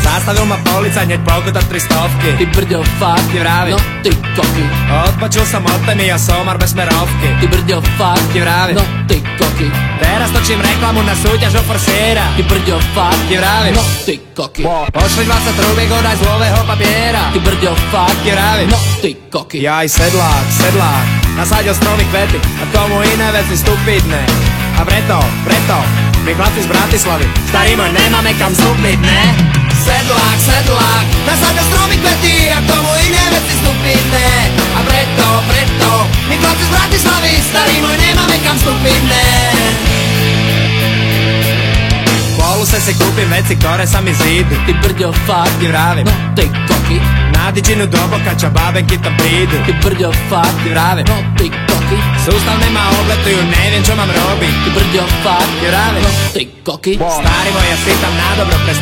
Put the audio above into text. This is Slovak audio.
Zastavil ma policajt, hneď pokuta 300. Ty brďo, fakt, Ti vravím. no ty koky. Odbočil som od témy a somar bez smerovky. Ty brďo, fakt, Ti vravím. no ty koky. Teraz točím reklamu na súťaž o forsiera. Ty brďo, fakt, Ti vravím. no ty koky. Pošli 20 trúbiek, odaj z lového papiera. Ty brďo, fakt, Ti vravím. no ty koky. Jaj, sedlák, nasadil stromy kvety a komu iné veci stupidné. A preto, my chlapci z Bratislavy, starý môj, nemáme kam vstúpiť, ne? Sedlák, nasadil stromy kvety a komu iné veci stupidné. A preto, my chlapci z Bratislavy, starý môj, nemáme kam vstúpiť, ne? Spolu si kúpim veci, ktoré sa mi zídu. Ty brďo, fakt, Ti vravím. no ty koky. Na dičinu do boka, čo bábenky tam prídu. Ty brďo, fakt, Ti vravím. no ty koky. Sústavne ma obletujú, neviem čo mám robiť. Ty brďo, fakt, Ti vravím. no ty koky. Starý môj, ja si tam na dobro pre